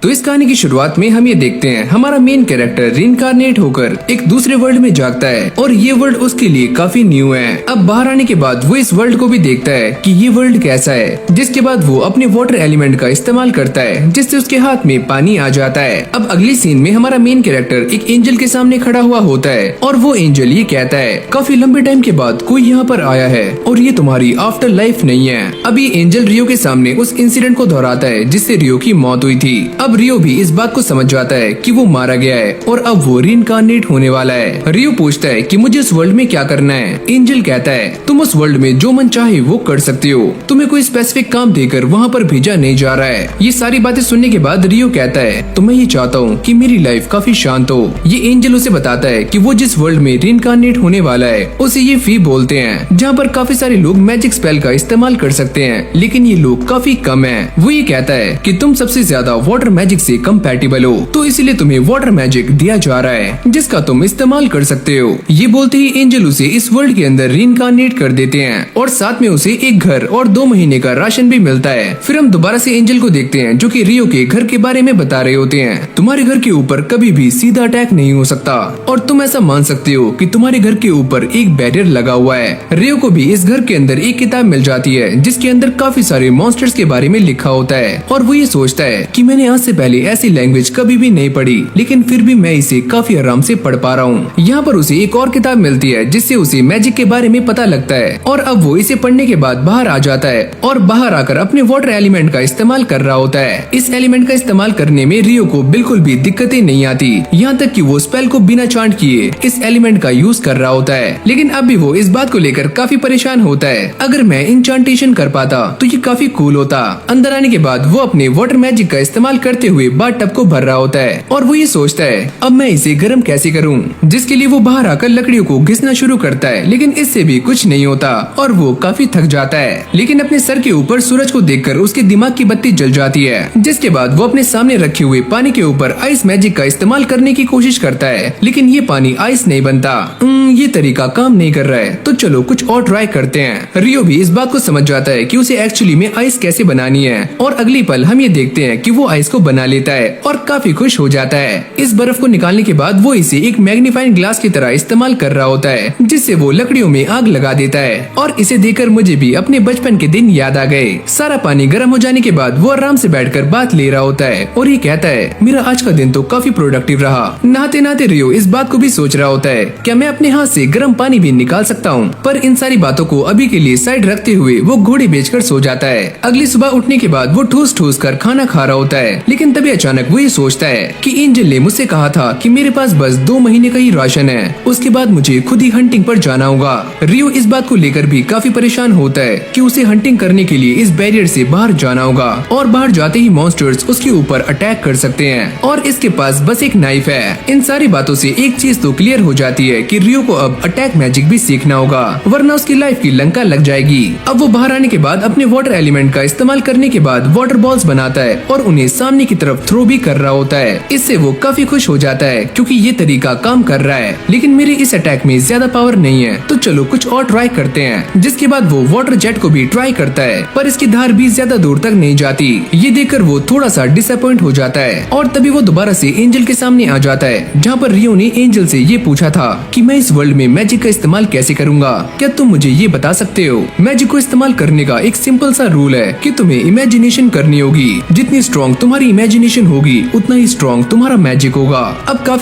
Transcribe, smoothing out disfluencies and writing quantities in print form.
तो इस कहानी की शुरुआत में हम ये देखते हैं हमारा मेन कैरेक्टर रिइंकार्नेट होकर एक दूसरे वर्ल्ड में जागता है और ये वर्ल्ड उसके लिए काफी न्यू है। अब बाहर आने के बाद वो इस वर्ल्ड को भी देखता है कि ये वर्ल्ड कैसा है, जिसके बाद वो अपने वाटर एलिमेंट का इस्तेमाल करता है जिससे उसके हाथ में पानी आ जाता है। अब अगली सीन में हमारा मेन कैरेक्टर एक एंजल के सामने खड़ा हुआ होता है और वो एंजल ये कहता है काफी लंबे टाइम के बाद कोई यहाँ पर आया है और ये तुम्हारी आफ्टर लाइफ नहीं है। अब ये एंजल रियो के सामने उस इंसिडेंट को दोहराता है जिससे रियो की मौत हुई थी। अब रियो भी इस बात को समझ जाता है कि वो मारा गया है और अब वो रिइंकार्नेट होने वाला है। रियो पूछता है कि मुझे उस वर्ल्ड में क्या करना है। एंजल कहता है तुम उस वर्ल्ड में जो मन चाहे वो कर सकते हो, तुम्हें कोई स्पेसिफिक काम देकर वहाँ पर भेजा नहीं जा रहा है। ये सारी बातें सुनने के बाद रियो कहता है तो मैं ये चाहता हूँ कि मेरी लाइफ काफी शांत हो। ये एंजल उसे बताता है कि वो जिस वर्ल्ड में रिइंकार्नेट होने वाला है उसे ये फी बोलते हैं, जहाँ पर काफी सारे लोग मैजिक स्पेल का इस्तेमाल कर सकते हैं लेकिन ये लोग काफी कम है। वो ये कहता है कि तुम सबसे ज्यादा वाटर मैजिक से कंपैटिबल हो तो इसीलिए तुम्हें वाटर मैजिक दिया जा रहा है जिसका तुम इस्तेमाल कर सकते हो। ये बोलते ही एंजल उसे इस वर्ल्ड के अंदर रिइंकार्नेट कर देते हैं और साथ में उसे एक घर और 2 महीने का राशन भी मिलता है। फिर हम दोबारा से एंजल को देखते हैं जो कि रियो के घर के बारे में बता रहे होते हैं। तुम्हारे घर के ऊपर कभी भी सीधा अटैक नहीं हो सकता और तुम ऐसा मान सकते हो कि तुम्हारे घर के ऊपर एक बैरियर लगा हुआ है। रियो को भी इस घर के अंदर एक किताब मिल जाती है जिसके अंदर काफी सारे मॉन्स्टर्स के बारे में लिखा होता है और वो ये सोचता है कि मैंने आज से पहले ऐसी लैंग्वेज कभी भी नहीं पढ़ी लेकिन फिर भी मैं इसे काफी आराम से पढ़ पा रहा हूँ। यहाँ पर उसे एक और किताब मिलती है जिससे उसे मैजिक के बारे में पता लगता है और अब वो इसे पढ़ने के बाद बाहर आ जाता है और बाहर आकर अपने वाटर एलिमेंट का इस्तेमाल कर रहा होता है। इस एलिमेंट का इस्तेमाल करने में रियो को बिल्कुल भी दिक्कतें नहीं आती, यहाँ तक कि वो स्पेल को बिना चांट किए इस एलिमेंट का यूज कर रहा होता है। लेकिन अब भी वो इस बात को लेकर काफी परेशान होता है, अगर मैं इंचांटेशन कर पाता तो ये काफी कूल होता। अंदर आने के बाद वो अपने वाटर मैजिक का इस्तेमाल करते हुए बाथटब को भर रहा होता है और वो ये सोचता है अब मैं इसे गर्म कैसे करूं, जिसके लिए वो बाहर आकर लकड़ियों को घिसना शुरू करता है लेकिन इससे भी कुछ नहीं होता और वो काफी थक जाता है। लेकिन अपने सर के ऊपर सूरज को देखकर उसके दिमाग की बत्ती जल जाती है, जिसके बाद वो अपने सामने रखे हुए पानी के ऊपर आइस मैजिक का इस्तेमाल करने की कोशिश करता है लेकिन ये पानी आइस नहीं बनता। ये तरीका काम नहीं कर रहा है तो चलो कुछ और ट्राई करते हैं। रियो भी इस बात को समझ जाता है कि उसे एक्चुअली में आइस कैसे बनानी है और अगली पल हम ये देखते हैं कि वो आइस को बना लेता है और काफी खुश हो जाता है। इस बर्फ को निकालने के बाद वो इसे एक मैग्नीफाइंग ग्लास की तरह इस्तेमाल कर रहा होता है जिससे वो लकड़ियों में आग लगा देता है और इसे देखकर मुझे भी अपने बचपन के दिन याद आ गए। सारा पानी गर्म हो जाने के बाद वो आराम से बैठकर बात ले रहा होता है और ये कहता है मेरा आज का दिन तो काफी प्रोडक्टिव रहा। नहाते नहाते रियो इस बात को भी सोच रहा होता है क्या मैं अपने हाथ से गर्म पानी भी निकाल सकता हूँ, पर इन सारी बातों को अभी के लिए साइड रखते हुए वो घोड़े बेचकर सो जाता है। अगली सुबह उठने के बाद वो ठूस ठूस कर खाना खा रहा होता है लेकिन तभी अचानक वो ये सोचता है कि एंजल ने मुझसे कहा था कि मेरे पास बस 2 महीने का ही राशन है, उसके बाद मुझे खुद ही हंटिंग पर जाना होगा। रियो इस बात को लेकर भी काफी परेशान होता है कि उसे हंटिंग करने के लिए इस बैरियर से बाहर जाना होगा और बाहर जाते ही मॉन्स्टर्स उसके ऊपर अटैक कर सकते हैं और इसके पास बस एक नाइफ है। इन सारी बातों से एक चीज तो क्लियर हो जाती है कि रियो को अब अटैक मैजिक भी सीखना होगा वरना उसकी लाइफ की लंका लग जाएगी। अब वो बाहर आने के बाद अपने वाटर एलिमेंट का इस्तेमाल करने के बाद वाटर बॉल्स बनाता है और उन्हें सामने की तरफ थ्रो भी कर रहा होता है। इससे वो काफी खुश हो जाता है क्योंकि ये तरीका काम कर रहा है। लेकिन मेरे इस अटैक में ज्यादा पावर नहीं है तो चलो कुछ और ट्राई करते हैं। जिसके बाद वो वाटर जेट को भी ट्राई करता है पर इसकी धार भी ज्यादा दूर तक नहीं जाती। ये देखकर वो थोड़ा सा डिसअपॉइंट हो जाता है और तभी वो दोबारा से एंजल के सामने आ जाता है जहाँ पर रियो ने एंजल से ये पूछा था कि मैं इस वर्ल्ड में मैजिक का इस्तेमाल कैसे करूँगा, क्या तुम मुझे ये बता सकते हो। मैजिक को इस्तेमाल करने का एक सिंपल सा रूल है कि तुम्हें इमेजिनेशन करनी होगी, जितनी स्ट्रॉन्ग तुम्हारी इमेजिनेशन होगी उतना ही स्ट्रॉन्ग तुम्हारा मैजिक होगा। अब काफी